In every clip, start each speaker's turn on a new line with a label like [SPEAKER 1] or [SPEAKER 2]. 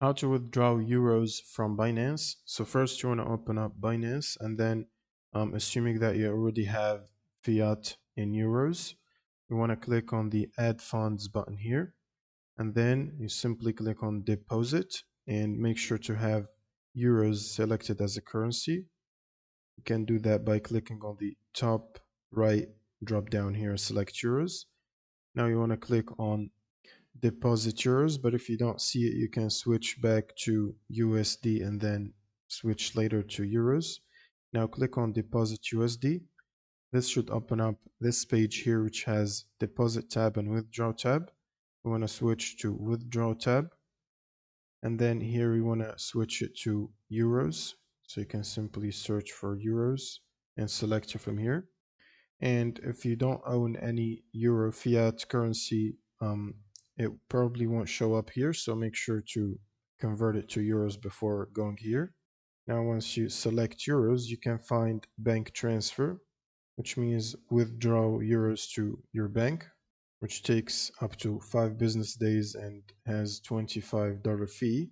[SPEAKER 1] How to withdraw euros from Binance. So first you want to open up Binance, and then assuming that you already have fiat in euros, you want to click on the add funds button here, and then you simply click on deposit and make sure to have euros selected as a currency. You can do that by clicking on the top right drop down here, select euros. Now you want to click on deposit euros, but if you don't see it, you can switch back to USD and then switch later to euros. Now click on deposit USD. This should open up this page here, which has deposit tab and withdraw tab. We want to switch to withdraw tab, and then here we want to switch it to euros. So you can simply search for euros and select it from here. And if you don't own any euro fiat currency, it probably won't show up here. So make sure to convert it to euros before going here. Now, once you select euros, you can find bank transfer, which means withdraw euros to your bank, which takes up to 5 business days and has $25 fee.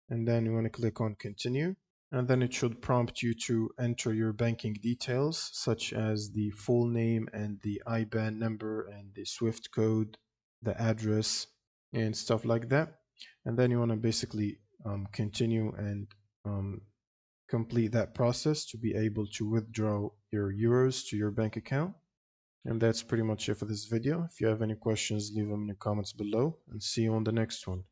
[SPEAKER 1] And then you want to click on continue. And then it should prompt you to enter your banking details, such as the full name and the IBAN number and the SWIFT code, the address, and stuff like that. And then you want to basically continue and complete that process to be able to withdraw your euros to your bank account. And that's pretty much it for this video. If you have any questions, leave them in the comments below, and see you on the next one.